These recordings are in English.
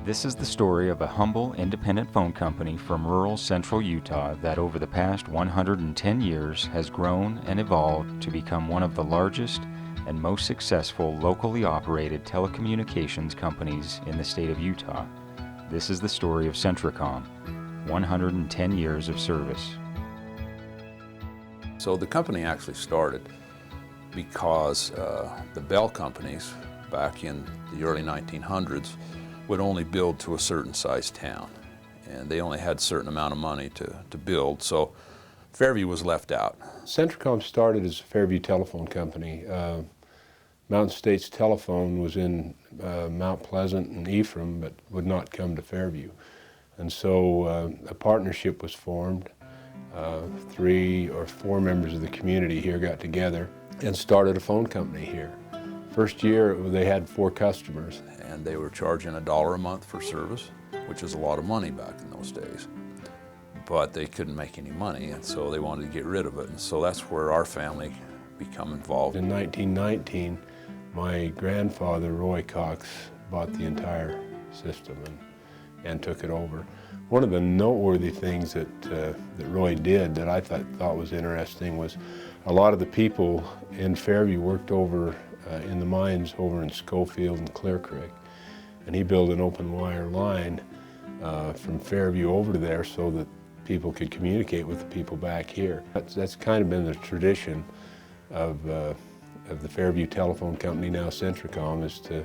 This is the story of a humble, independent phone company from rural central Utah that over the past 110 years has grown and evolved to become one of the largest and most successful locally operated telecommunications companies in the state of Utah. This is the story of CentraCom, 110 years of service. So the company actually started because the Bell companies back in the early 1900s would only build to a certain size town, and they only had a certain amount of money to build, so Fairview was left out. CentraCom started as a Fairview telephone company. Mountain States Telephone was in Mount Pleasant and Ephraim, but would not come to Fairview. And so a partnership was formed. 3 or 4 members of the community here got together and started a phone company here. First year they had 4 customers. And they were charging $1 a month for service, which is a lot of money back in those days. But they couldn't make any money, and so they wanted to get rid of it. And so that's where our family became involved. In 1919, my grandfather, Roy Cox, bought the entire system and took it over. One of the noteworthy things that Roy did that I thought was interesting was a lot of the people in Fairview worked over in the mines over in Schofield and Clear Creek. And he built an open wire line from Fairview over to there so that people could communicate with the people back here. That's kind of been the tradition of the Fairview Telephone Company, now CentraCom, is to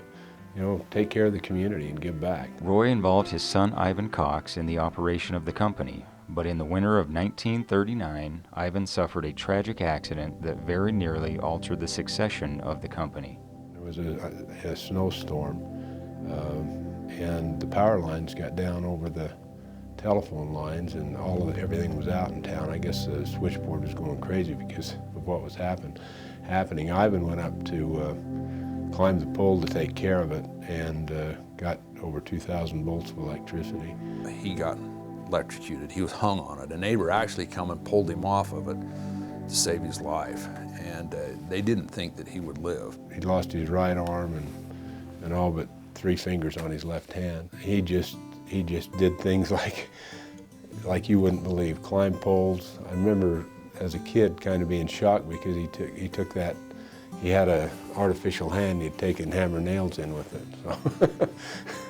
take care of the community and give back. Roy involved his son Ivan Cox in the operation of the company, but in the winter of 1939, Ivan suffered a tragic accident that very nearly altered the succession of the company. There was a snowstorm, and the power lines got down over the telephone lines, and everything was out in town. I guess the switchboard was going crazy because of what was happening. Ivan went up to climb the pole to take care of it and got over 2,000 volts of electricity. He got electrocuted. He was hung on it. A neighbor actually come and pulled him off of it to save his life, and they didn't think that he would live. He lost his right arm and all but 3 fingers on his left hand. He just did things like you wouldn't believe. Climb poles. I remember as a kid kind of being shocked because he took that. He had an artificial hand. He'd taken hammer nails in with it. So.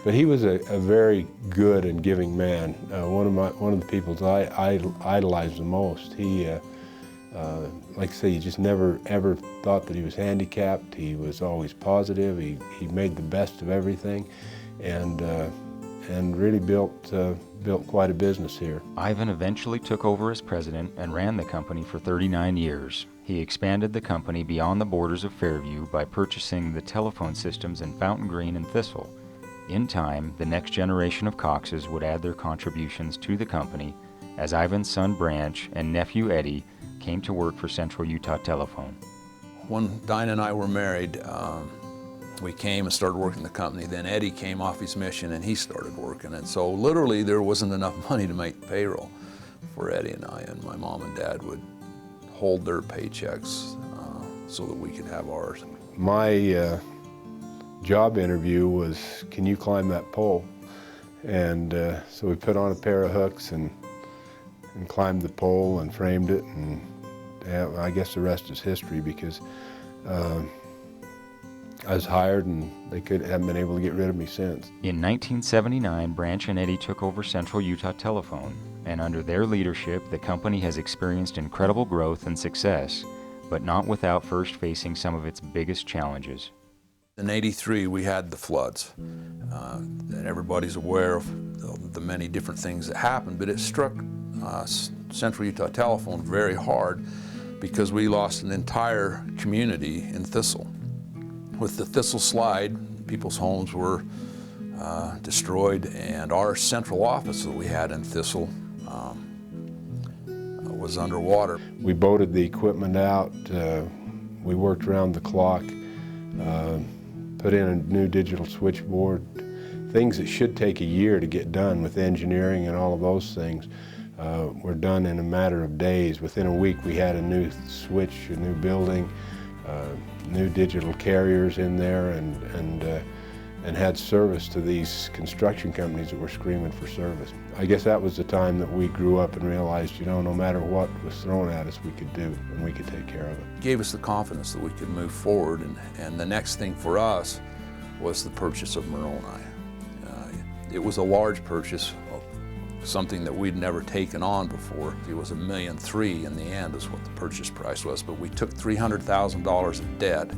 But he was a very good and giving man. One of the people I idolized the most. He, like I say, he just never ever thought that he was handicapped. He was always positive. He made the best of everything, and really built quite a business here. Ivan eventually took over as president and ran the company for 39 years. He expanded the company beyond the borders of Fairview by purchasing the telephone systems in Fountain Green and Thistle. In time, the next generation of Coxes would add their contributions to the company as Ivan's son Branch and nephew Eddie came to work for Central Utah Telephone. When Dinah and I were married, we came and started working the company. Then Eddie came off his mission and he started working. And so literally there wasn't enough money to make payroll for Eddie and I, and my mom and dad would hold their paychecks so that we could have ours. My job interview was, can you climb that pole? And so we put on a pair of hooks and climbed the pole and framed it, and I guess the rest is history because I was hired and they haven't been able to get rid of me since. In 1979, Branch and Eddie took over Central Utah Telephone, and under their leadership, the company has experienced incredible growth and success, but not without first facing some of its biggest challenges. In '83, we had the floods, and everybody's aware of the many different things that happened, but it struck Central Utah Telephone very hard because we lost an entire community in Thistle. With the Thistle slide, people's homes were destroyed, and our central office that we had in Thistle was underwater. We boated the equipment out, we worked around the clock, put in a new digital switchboard, things that should take a year to get done with engineering and all of those things were done in a matter of days. Within a week we had a new switch, a new building, new digital carriers in there, and and had service to these construction companies that were screaming for service. I guess that was the time that we grew up and realized, you know, no matter what was thrown at us, we could do and we could take care of it. It gave us the confidence that we could move forward, and the next thing for us was the purchase of Moroni. It was a large purchase, something that we'd never taken on before. It was $1.3 million in the end is what the purchase price was, but we took $300,000 of debt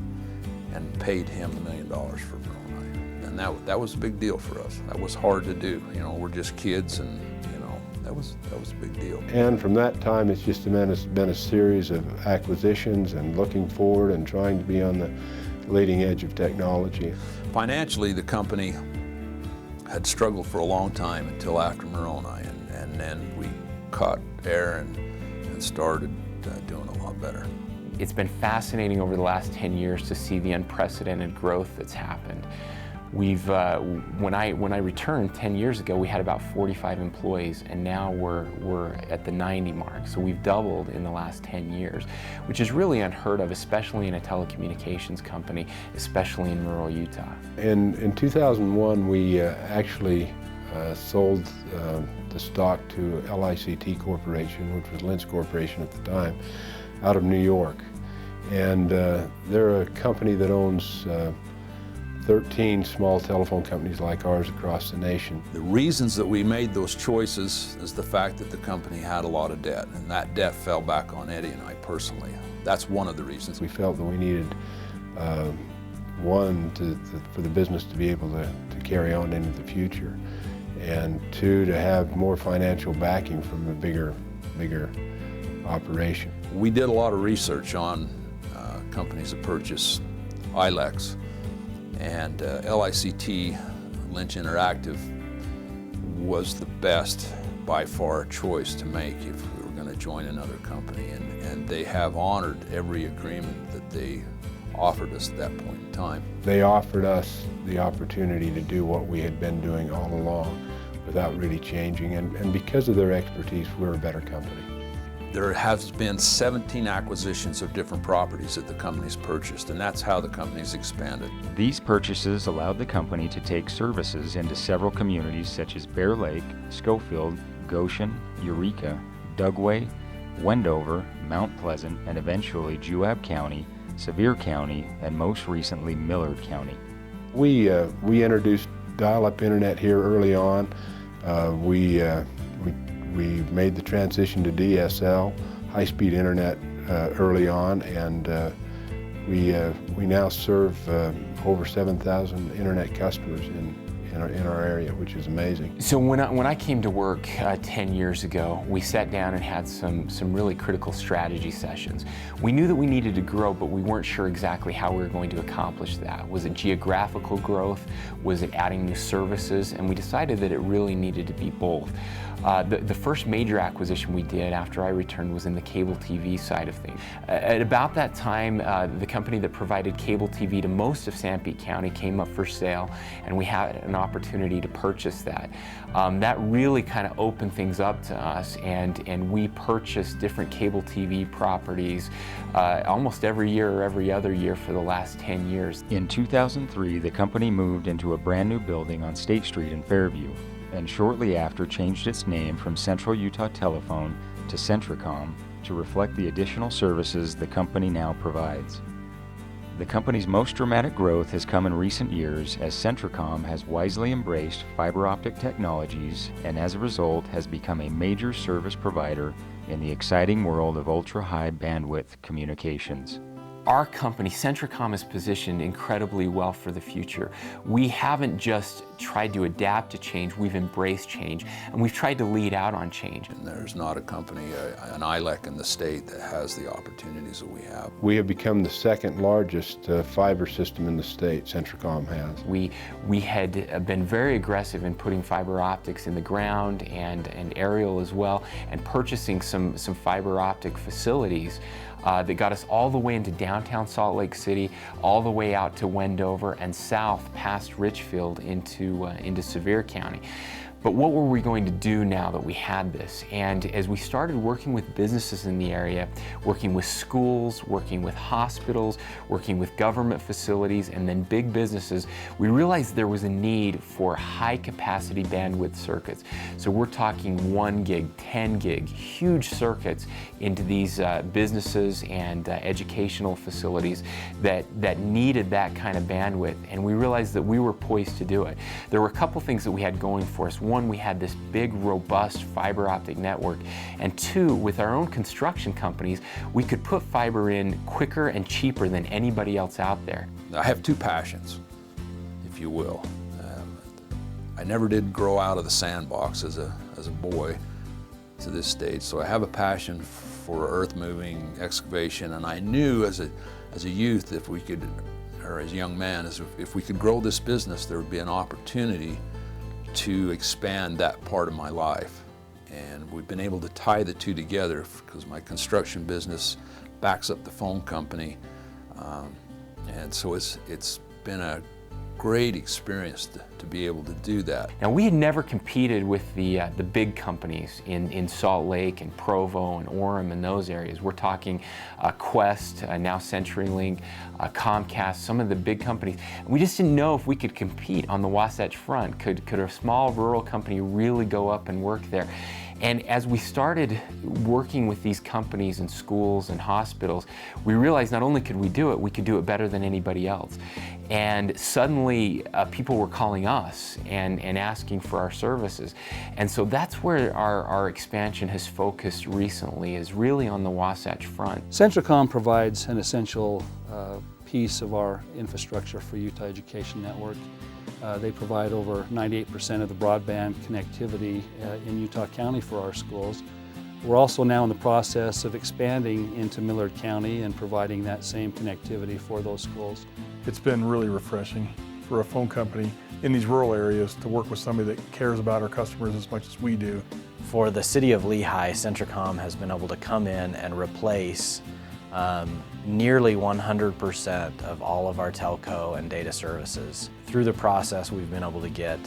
and paid him $1 million for Moroni. And that was a big deal for us. That was hard to do. You know, we're just kids, and you know, that was a big deal. And from that time, it's just been a series of acquisitions and looking forward and trying to be on the leading edge of technology. Financially, the company had struggled for a long time until after Moroni, and then we caught air and started doing a lot better. It's been fascinating over the last 10 years to see the unprecedented growth that's happened. When I returned 10 years ago, we had about 45 employees, and now we're at the 90 mark. So we've doubled in the last 10 years, which is really unheard of, especially in a telecommunications company, especially in rural Utah. In 2001, we actually sold the stock to LICT Corporation, which was Lynch Corporation at the time, out of New York. And they're a company that owns 13 small telephone companies like ours across the nation. The reasons that we made those choices is the fact that the company had a lot of debt, and that debt fell back on Eddie and I personally. That's one of the reasons. We felt that we needed, one, for the business to be able to carry on into the future, and two, to have more financial backing from a bigger operation. We did a lot of research on companies that purchase ILECs, and LICT, Lynch Interactive, was the best by far choice to make if we were going to join another company, and they have honored every agreement that they offered us at that point in time. They offered us the opportunity to do what we had been doing all along without really changing, and because of their expertise, we're a better company. There has been 17 acquisitions of different properties that the company's purchased, and that's how the company's expanded. These purchases allowed the company to take services into several communities such as Bear Lake, Schofield, Goshen, Eureka, Dugway, Wendover, Mount Pleasant, and eventually Juab County, Sevier County, and most recently Millard County. We introduced dial-up internet here early on. We made the transition to DSL, high-speed internet early on, and we now serve over 7,000 internet customers in our area, which is amazing. So when I came to work 10 years ago, we sat down and had some really critical strategy sessions. We knew that we needed to grow, but we weren't sure exactly how we were going to accomplish that. Was it geographical growth? Was it adding new services? And we decided that it really needed to be both. The first major acquisition we did after I returned was in the cable TV side of things. At about that time, the company that provided cable TV to most of Sanpele County came up for sale, and we had an opportunity to purchase that. That really kind of opened things up to us, and we purchased different cable TV properties almost every year or every other year for the last 10 years. In 2003, the company moved into a brand new building on State Street in Fairview, and shortly after changed its name from Central Utah Telephone to CentraCom to reflect the additional services the company now provides. The company's most dramatic growth has come in recent years as CentraCom has wisely embraced fiber optic technologies and as a result has become a major service provider in the exciting world of ultra-high bandwidth communications. Our company, CentraCom, is positioned incredibly well for the future. We haven't just tried to adapt to change, we've embraced change, and we've tried to lead out on change. And there's not a company, an ILEC in the state that has the opportunities that we have. We have become the second largest fiber system in the state, CentraCom has. We had been very aggressive in putting fiber optics in the ground and aerial as well, and purchasing some fiber optic facilities that got us all the way into downtown Salt Lake City, all the way out to Wendover and south past Richfield into Sevier County. But what were we going to do now that we had this? And as we started working with businesses in the area, working with schools, working with hospitals, working with government facilities, and then big businesses, we realized there was a need for high capacity bandwidth circuits. So we're talking 1 gig, 10 gig, huge circuits into these businesses and educational facilities that needed that kind of bandwidth. And we realized that we were poised to do it. There were a couple things that we had going for us. One, we had this big, robust fiber optic network. And two, with our own construction companies, we could put fiber in quicker and cheaper than anybody else out there. I have two passions, if you will. I never did grow out of the sandbox as a boy to this stage, so I have a passion for earth moving, excavation, and I knew as a youth, if we could, or as a young man, if we could grow this business, there would be an opportunity to expand that part of my life. And we've been able to tie the two together because my construction business backs up the phone company. And so it's been a great experience to be able to do that. Now, we had never competed with the big companies in Salt Lake and Provo and Orem and those areas. We're talking Quest, now CenturyLink, Comcast, some of the big companies. We just didn't know if we could compete on the Wasatch Front. Could a small rural company really go up and work there? And as we started working with these companies and schools and hospitals, we realized not only could we do it better than anybody else. And suddenly people were calling us and asking for our services. And so that's where our expansion has focused recently, is really on the Wasatch Front. CentraCom provides an essential piece of our infrastructure for Utah Education Network. They provide over 98% of the broadband connectivity in Utah County for our schools. We're also now in the process of expanding into Millard County and providing that same connectivity for those schools. It's been really refreshing for a phone company in these rural areas to work with somebody that cares about our customers as much as we do. For the city of Lehi, CentraCom has been able to come in and replace nearly 100% of all of our telco and data services. Through the process, we've been able to get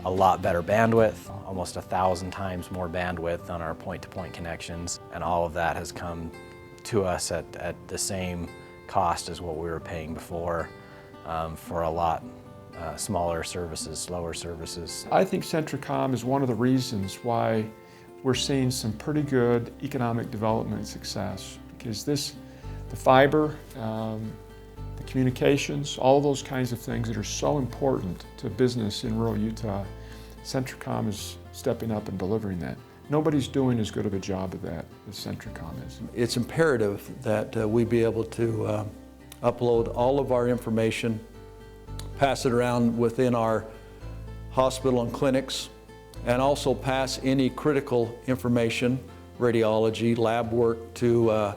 a lot better bandwidth, almost 1,000 times more bandwidth on our point-to-point connections, and all of that has come to us at the same cost as what we were paying before for a lot smaller services, slower services. I think CentraCom is one of the reasons why we're seeing some pretty good economic development and success, because the fiber, the communications, all those kinds of things that are so important to business in rural Utah, CentraCom is stepping up and delivering that. Nobody's doing as good of a job of that as CentraCom is. It's imperative that we be able to upload all of our information, pass it around within our hospital and clinics, and also pass any critical information, radiology, lab work, to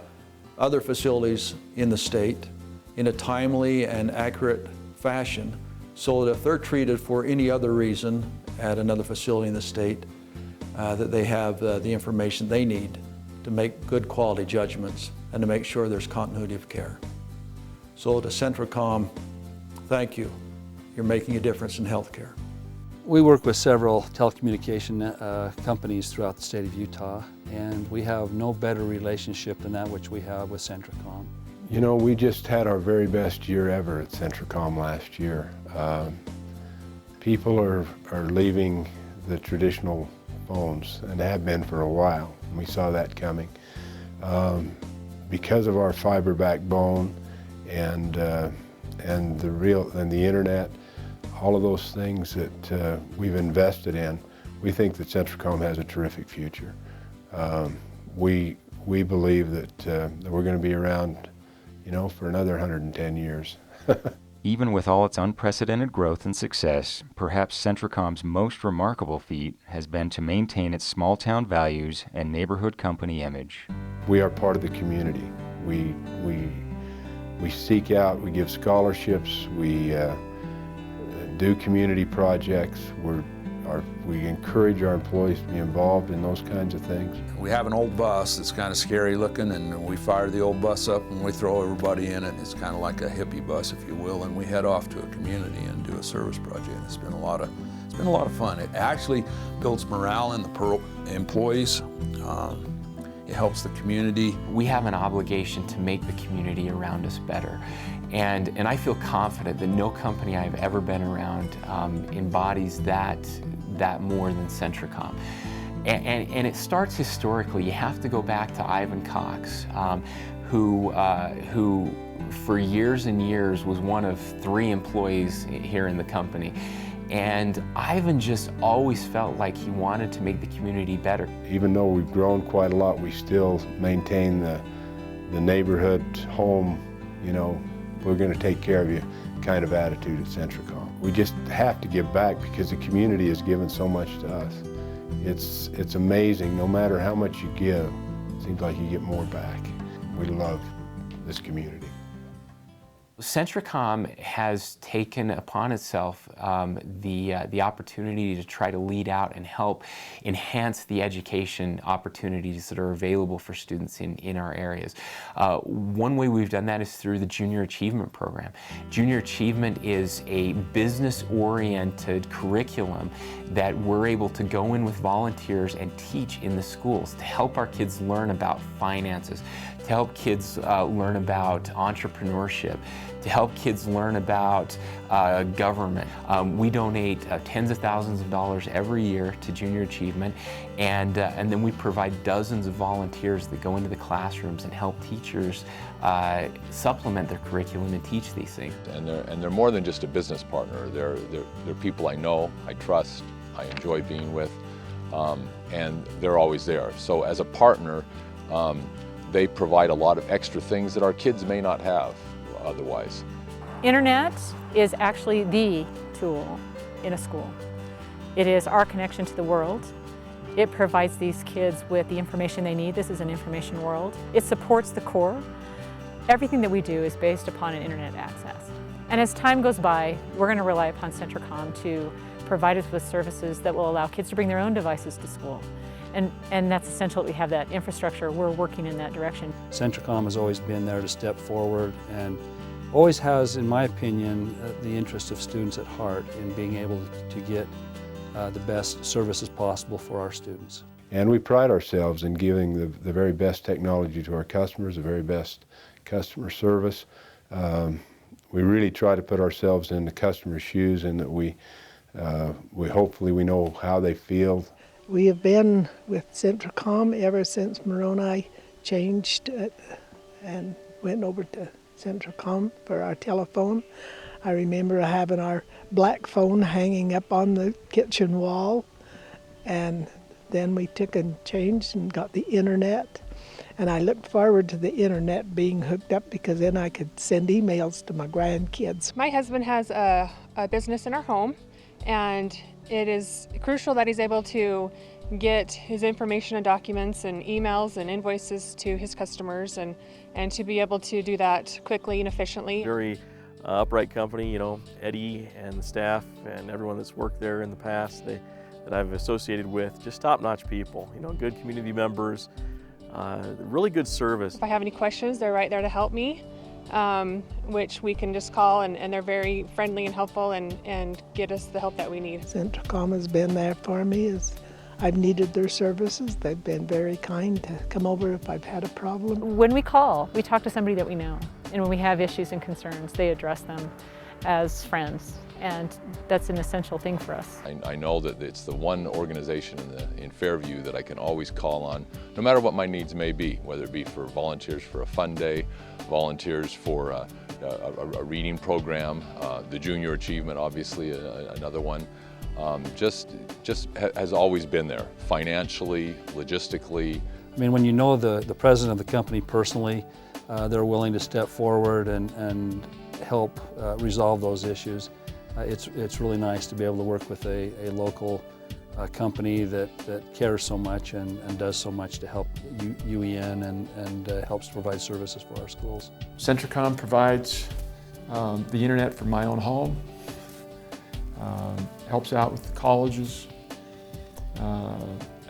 other facilities in the state in a timely and accurate fashion, so that if they're treated for any other reason at another facility in the state, that they have the information they need to make good quality judgments and to make sure there's continuity of care. So to CentraCom, thank you. You're making a difference in healthcare. We work with several telecommunication companies throughout the state of Utah, and we have no better relationship than that which we have with CentraCom. You know, we just had our very best year ever at CentraCom last year. People are leaving the traditional phones, and have been for a while. We saw that coming. Because of our fiber backbone and the internet, all of those things that we've invested in, we think that CentraCom has a terrific future. We believe that we're going to be around, you know, for another 110 years. Even with all its unprecedented growth and success, perhaps CentraCom's most remarkable feat has been to maintain its small-town values and neighborhood company image. We are part of the community. We seek out, we give scholarships, we do community projects. We encourage our employees to be involved in those kinds of things. We have an old bus that's kind of scary looking, and we fire the old bus up and we throw everybody in it. It's kind of like a hippie bus, if you will, and we head off to a community and do a service project. It's It's been a lot of fun. It actually builds morale in the employees. It helps the community. We have an obligation to make the community around us better. And I feel confident that no company I've ever been around embodies that more than CentraCom. And it starts historically. You have to go back to Ivan Cox, who for years and years was one of 3 employees here in the company. And Ivan just always felt like he wanted to make the community better. Even though we've grown quite a lot, we still maintain the neighborhood, home, you know, we're going to take care of you kind of attitude at CentraCom. We just have to give back because the community has given so much to us. It's amazing. No matter how much you give, it seems like you get more back. We love this community. CentraCom has taken upon itself the opportunity to try to lead out and help enhance the education opportunities that are available for students in our areas. One way we've done that is through the Junior Achievement Program. Junior Achievement is a business-oriented curriculum that we're able to go in with volunteers and teach in the schools to help our kids learn about finances, to help kids learn about entrepreneurship, to help kids learn about government. We donate tens of thousands of dollars every year to Junior Achievement, and then we provide dozens of volunteers that go into the classrooms and help teachers supplement their curriculum and teach these things. And they're more than just a business partner. They're people I know, I trust, I enjoy being with, and they're always there. So as a partner, they provide a lot of extra things that our kids may not have otherwise. Internet is actually the tool in a school. It is our connection to the world. It provides these kids with the information they need. This is an information world. It supports the core. Everything that we do is based upon an internet access. And as time goes by, we're going to rely upon CentraCom to provide us with services that will allow kids to bring their own devices to school. And that's essential that we have that infrastructure. We're working in that direction. CentraCom has always been there to step forward and always has, in my opinion, the interest of students at heart in being able to get the best services possible for our students. And we pride ourselves in giving the very best technology to our customers, the very best customer service. We really try to put ourselves in the customer's shoes, and that we hopefully we know how they feel. We have been with CentraCom ever since Moroni changed and went over to CentraCom for our telephone. I remember having our black phone hanging up on the kitchen wall, and then we took and changed and got the internet. And I looked forward to the internet being hooked up because then I could send emails to my grandkids. My husband has a business in our home, and it is crucial that he's able to get his information and documents and emails and invoices to his customers, and to be able to do that quickly and efficiently. Very upright company, you know, Eddie and the staff and everyone that's worked there in the past that I've associated with, just top-notch people, you know, good community members, really good service. If I have any questions, they're right there to help me. Which we can just call, and they're very friendly and helpful and get us the help that we need. CentraCom has been there for me as I've needed their services. They've been very kind to come over if I've had a problem. When we call, we talk to somebody that we know, and when we have issues and concerns, they address them as friends, and that's an essential thing for us. I know that it's the one organization in Fairview that I can always call on, no matter what my needs may be, whether it be for volunteers for a fun day, volunteers for a reading program, the Junior Achievement, obviously another one. Just has always been there, financially, logistically. I mean, when you know the president of the company personally, they're willing to step forward and help resolve those issues. It's really nice to be able to work with a local company that cares so much and does so much to help UEN and helps provide services for our schools. CentraCom provides the internet for my own home, helps out with the colleges.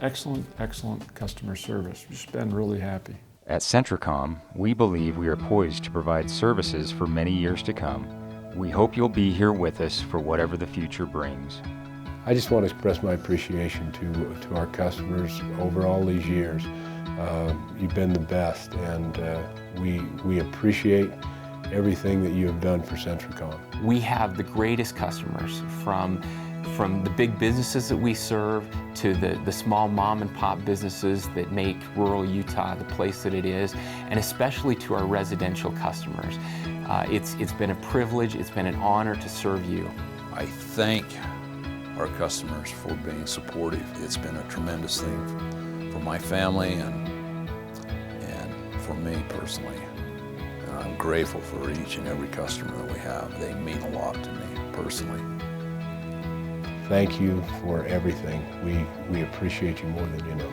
Excellent customer service. Just been really happy. At CentraCom, we believe we are poised to provide services for many years to come. We hope you'll be here with us for whatever the future brings. I just want to express my appreciation to our customers over all these years. You've been the best, and we appreciate everything that you have done for CentraCom. We have the greatest customers, from the big businesses that we serve to the small mom and pop businesses that make rural Utah the place that it is, and especially to our residential customers. It's been a privilege, it's been an honor to serve you. I thank our customers for being supportive. It's been a tremendous thing for my family and for me personally. And I'm grateful for each and every customer that we have. They mean a lot to me personally. Thank you for everything. We appreciate you more than you know.